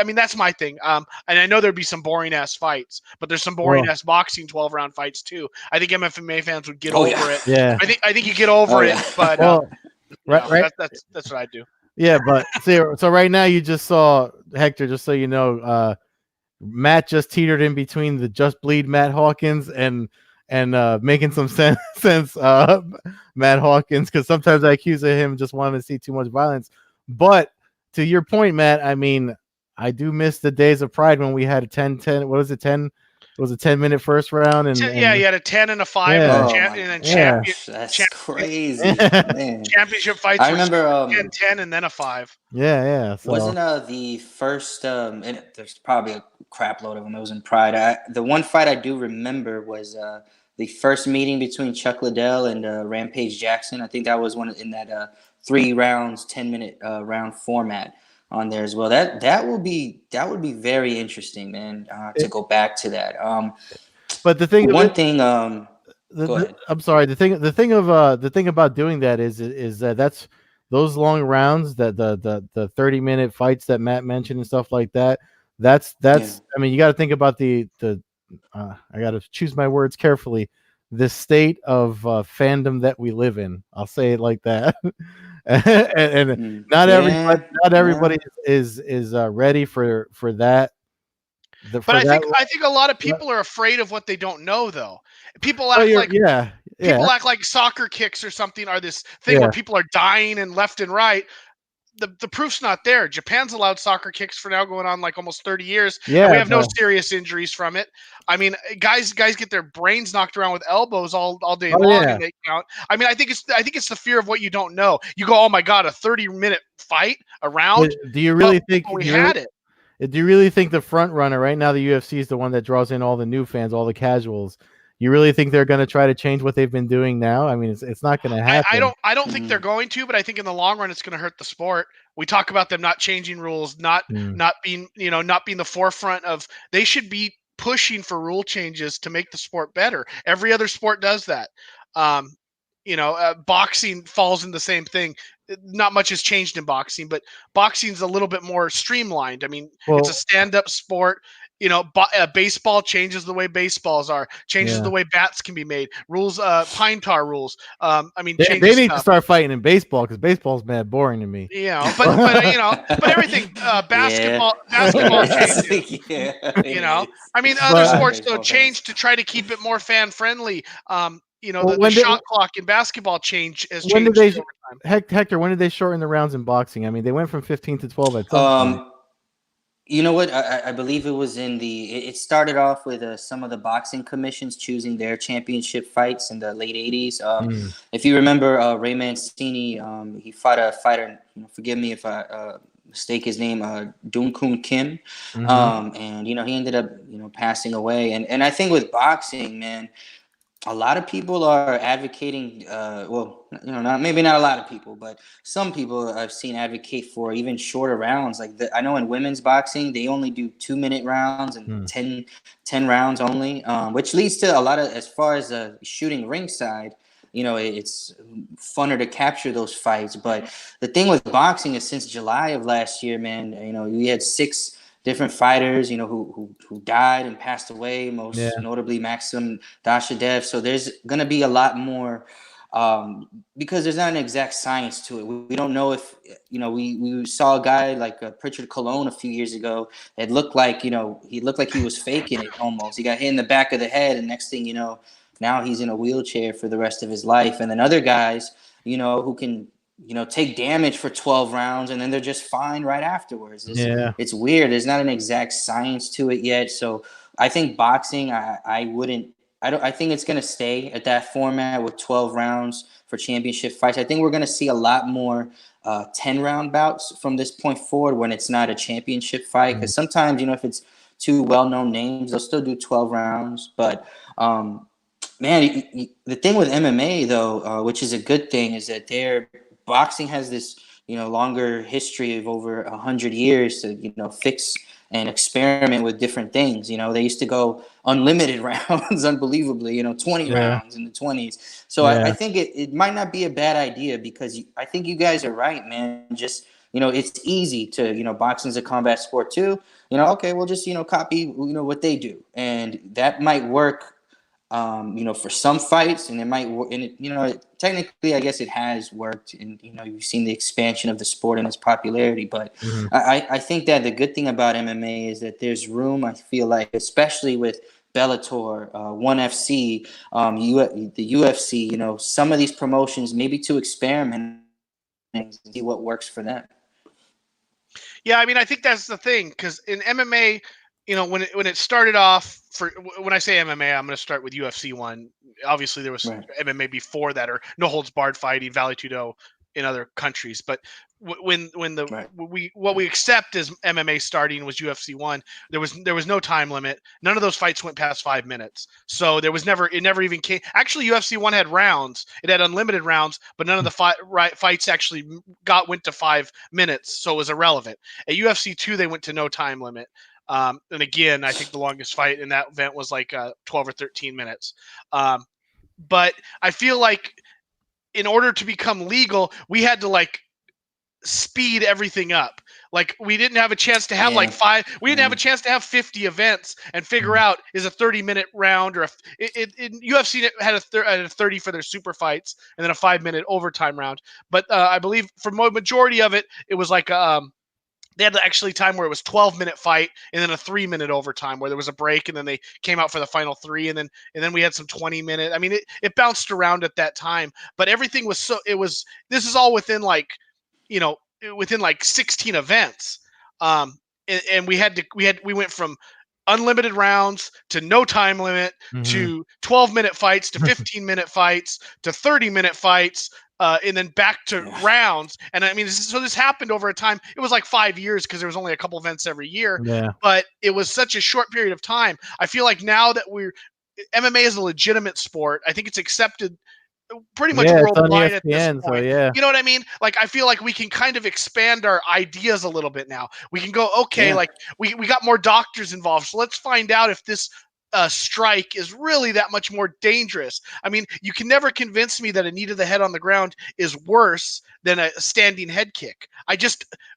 mean, that's my thing. And I know there'd be some boring ass fights, but there's some boring ass boxing 12-round fights too. I think MMA fans would get over it. Yeah. I think you get over it, but right. That's what I do. Yeah, but so right now you just saw Hector. Just so you know, Matt just teetered in between the Just Bleed Matt Hawkins and making some sense Matt Hawkins, because sometimes I accuse of him just wanting to see too much violence. But to your point, Matt, I mean, I do miss the days of pride when we had a 10-10. What was it, 10 was a 10-minute first round, Yeah, you had a 10 and a 5, Yeah. and, Oh then my and then gosh, that's championship crazy, man. championship fights I were remember 10-10 and then a 5. yeah. So wasn't the first and there's probably a crap load of them. It was in Pride. The one fight I do remember was the first meeting between Chuck Liddell and Rampage Jackson. I think that was one in that 3 rounds, 10-minute round format on there as well. That would be very interesting, man. To go back to that. but the thing of One it, thing. Go ahead. I'm sorry. The thing about doing that is that that's those long rounds, that the 30-minute fights that Matt mentioned and stuff like that. That's Yeah. I mean, you got to think about the I got to choose my words carefully. The state of fandom that we live in. I'll say it like that. And not everybody, Yeah. not Yeah. everybody is ready for that. But For that. I think a lot of people are afraid of what they don't know, though. People Oh, act like yeah, soccer kicks or something are this thing yeah. where people are dying and left and right. The proof's not there. Japan's allowed soccer kicks for now going on like almost 30 years, and we Yeah, have no serious injuries from it. I mean, guys get their brains knocked around with elbows all day oh long, yeah. and they count. I mean, I think it's the fear of what you don't know. You go, oh my god, a 30-minute fight But around, do you but really think? we had it. Do you really think the front runner right now, the UFC, is the one that draws in all the new fans, all the casuals? You really think they're going to try to change what they've been doing now? I mean, it's not going to happen. I don't think they're going to, but I think in the long run it's going to hurt the sport. We talk about them not changing rules, Mm. not being not being the forefront of. They should be pushing for rule changes to make the sport better. Every other sport does that. Um, boxing falls in the same thing. Not much has changed in boxing, but boxing's a little bit more streamlined. I mean, it's a Well, stand-up sport. Baseball changes the way baseballs are, changes yeah, the way bats can be made, rules, pine tar rules. I mean, they changes need to stuff. start fighting in baseball because baseball's mad boring to me. But everything, Yeah. basketball changes. Yeah, You it know, is. I mean, For other But sports though non-baseball fans. change to try to keep it more fan friendly. well, The shot clock in basketball has when did changed they over time. Hector? When did they shorten the rounds in boxing? I mean, they went from 15 to 12 at some point. You know what? I believe it was in it started off with some of the boxing commissions choosing their championship fights in the late 80s. Mm. If you remember, Ray Mancini, he fought a fighter, forgive me if I mistake his name, Dun Kun Kim. Mm-hmm. And, he ended up, passing away. And I think with boxing, man, a lot of people are advocating not maybe not a lot of people, but some people I've seen advocate for even shorter rounds. Like I know in women's boxing they only do 2-minute rounds and Mm. 10 rounds only, which leads to a lot of, as far as shooting ringside, it's funner to capture those fights. But the thing with boxing is since July of last year, man, we had 6 different fighters, who died and passed away, Yeah. most notably Maxim Dashadev. So there's going to be a lot more, because there's not an exact science to it. We don't know if, we saw a guy like Pritchard Colon a few years ago. It looked like, he looked like he was faking it almost. He got hit in the back of the head, and next thing you know, now he's in a wheelchair for the rest of his life. And then other guys, who can, take damage for 12 rounds and then they're just fine right afterwards. Yeah. It's weird. There's not an exact science to it yet. So I think boxing, I think it's going to stay at that format with 12 rounds for championship fights. I think we're going to see a lot more 10-round bouts from this point forward when it's not a championship fight. Because sometimes, if it's 2 well-known names, they'll still do 12 rounds. But, man, the thing with MMA, though, which is a good thing, is that boxing has this, longer history of over 100 years to, fix and experiment with different things. They used to go unlimited rounds, unbelievably, 20 rounds in the 20s. So I think it might not be a bad idea, because I think you guys are right, man. Just, it's easy to, boxing's a combat sport too. Okay, we'll just, copy, what they do. And that might work, for some fights, and it might work. And technically, I guess it has worked. And you've seen the expansion of the sport and its popularity. But Mm-hmm. I think that the good thing about MMA is that there's room. I feel like, especially with Bellator, ONE FC, the UFC. Some of these promotions, maybe to experiment and see what works for them. Yeah, I mean, I think that's the thing, because in MMA, when it started off when I say MMA, I'm going to start with UFC one. Obviously, there was Right. MMA before that, or no holds barred fighting, Vale Tudo in other countries. But when the Right. what we accept as MMA starting was UFC one, there was no time limit. None of those fights went past 5 minutes. So it never even came. Actually, UFC one had rounds. It had unlimited rounds, but none of the fights actually went to 5 minutes. So it was irrelevant. At UFC two, they went to no time limit. And again, I think the longest fight in that event was like 12 or 13 minutes. But I feel like in order to become legal, we had to like speed everything up. Like we didn't have a chance to have Yeah. like we didn't have a chance to have 50 events and figure out is a 30-minute round or UFC had a 30 for their super fights and then a 5-minute overtime round. But I believe for majority of it, it was like they had actually time where it was 12-minute fight and then a 3-minute overtime where there was a break and then they came out for the final three and then we had some 20-minute. I mean, it bounced around at that time, but everything was this is all within like, within like 16 events. And we went from unlimited rounds to no time limit Mhm. to 12-minute fights to 15-minute fights to 30-minute fights, and then back to rounds. And I mean, this happened over a time. It was like 5 years because there was only a couple events every year, Yeah. but it was such a short period of time. I feel like now that MMA is a legitimate sport, I think it's accepted pretty much Yeah, it's on worldwide at this ESPN, so point. yeah. You know what I mean? Like I feel like we can kind of expand our ideas a little bit now. We can go, okay, Yeah. like we got more doctors involved. So let's find out if this strike is really that much more dangerous. I mean, you can never convince me that a knee to the head on the ground is worse than a standing head kick.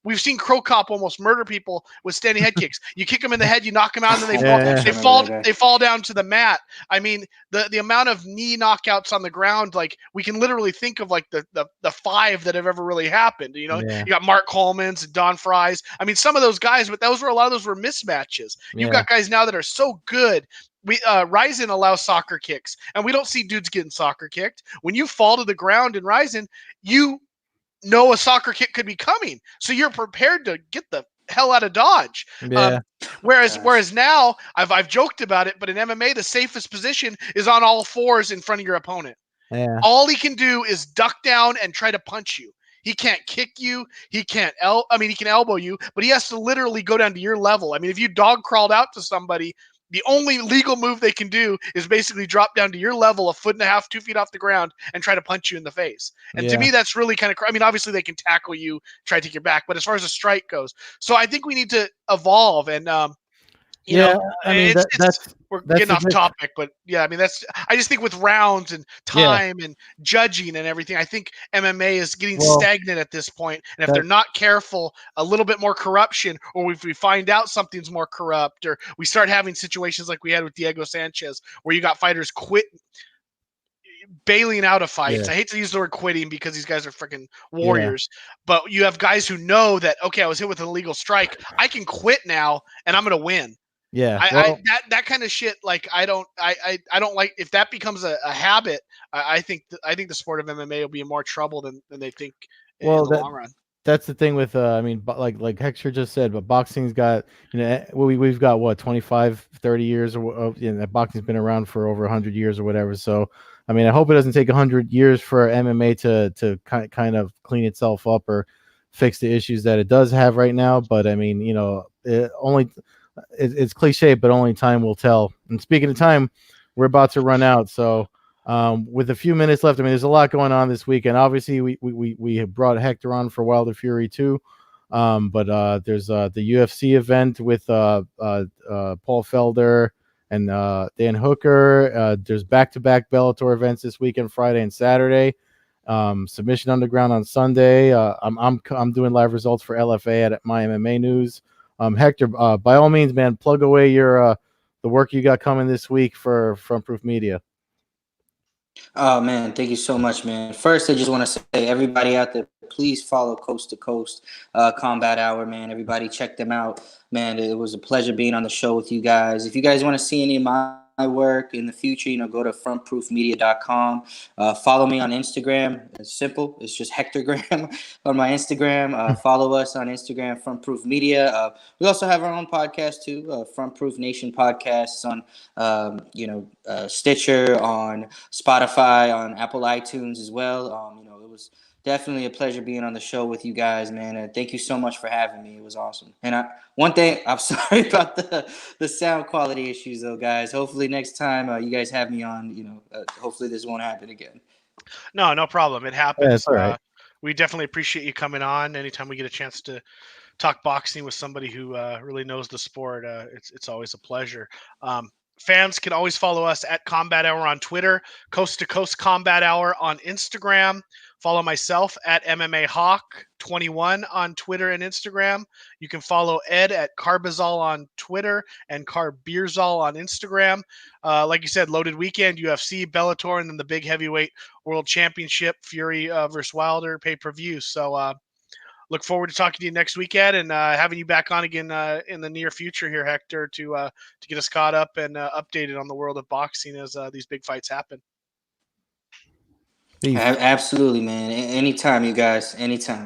We've seen Crow Cop almost murder people with standing head kicks. You kick them in the head, you knock them out, and then Yeah, yeah. I remember that guy. they fall down to the mat. I mean, the amount of knee knockouts on the ground, like we can literally think of like the 5 that have ever really happened. You Yeah. got Mark Coleman's and Don Fry's. I mean, some of those guys, but a lot of those were mismatches. You've Yeah. got guys now that are so good. Ryzen allows soccer kicks, and we don't see dudes getting soccer kicked. When you fall to the ground in Ryzen, you know a soccer kick could be coming, so you're prepared to get the hell out of Dodge. Yeah. Whereas now I've joked about it, but in MMA the safest position is on all fours in front of your opponent. Yeah. All he can do is duck down and try to punch you. He can't kick you. He can't he can elbow you, but he has to literally go down to your level. I mean, if you dog crawled out to somebody, the only legal move they can do is basically drop down to your level, a foot and a half, 2 feet off the ground, and try to punch you in the face. And to Yeah. me, that's really kind of. I mean, obviously they can tackle you, try to take your back, but as far as a strike goes, so I think we need to evolve. And Yeah, I mean we're that's getting the off big topic, but yeah, I mean I just think with rounds and yeah. time and judging and everything, I think MMA is getting Well, stagnant at this point. And if they're that not careful, a little bit more corruption, or if we find out something's more corrupt, or we start having situations like we had with Diego Sanchez, where you got fighters bailing out of fights. yeah. I hate to use the word quitting because these guys are freaking Yeah. warriors, but you have guys who know that, okay, I was hit with an illegal strike. I can quit now and I'm going to win. Yeah. I Well, that kind of shit, like I don't like if that becomes a habit. I think the sport of MMA will be in more trouble than they think in well the that long run. that's the thing with I mean like Hector just said, but boxing's got we've got what 25 30 years boxing's been around for over 100 years or whatever. So I mean, I hope it doesn't take 100 years for MMA to kind of clean itself up or fix the issues that it does have right now. But I mean, it's cliche, but only time will tell. And speaking of time, we're about to run out. So with a few minutes left, I mean, there's a lot going on this weekend. Obviously, we have brought Hector on for Wilder Fury 2. But there's the UFC event with Paul Felder and Dan Hooker. There's back-to-back Bellator events this weekend, Friday and Saturday. Submission Underground on Sunday. I'm doing live results for LFA at My MMA News. Hector, by all means, man, plug away your the work you got coming this week for Frontproof Media. Oh man, thank you so much, man. First, I just want to say, everybody out there, please follow Coast to Coast Combat Hour, man. Everybody check them out, man. It was a pleasure being on the show with you guys. If you guys want to see any of my my work in the future, go to frontproofmedia.com. Follow me on Instagram. It's simple. It's just Hectorgram on my Instagram. Follow us on Instagram, Frontproof Media. We also have our own podcast too, Frontproof Nation podcasts on, Stitcher, on Spotify, on Apple iTunes as well. It was definitely a pleasure being on the show with you guys, man. Thank you so much for having me. It was awesome. And one thing, I'm sorry about the sound quality issues, though, guys. Hopefully next time you guys have me on, hopefully this won't happen again. No problem. It happens. Yeah, it's all right. We definitely appreciate you coming on. Anytime we get a chance to talk boxing with somebody who really knows the sport, it's always a pleasure. Fans can always follow us at Combat Hour on Twitter, Coast to Coast Combat Hour on Instagram. Follow myself at MMA Hawk 21 on Twitter and Instagram. You can follow Ed at Carbazol on Twitter and Carbeerzol on Instagram. Like you said, loaded weekend, UFC, Bellator, and then the big heavyweight world championship, Fury versus Wilder pay-per-view. So look forward to talking to you next weekend and having you back on again in the near future here, Hector, to get us caught up and updated on the world of boxing as these big fights happen. Absolutely, man. Anytime, you guys. Anytime.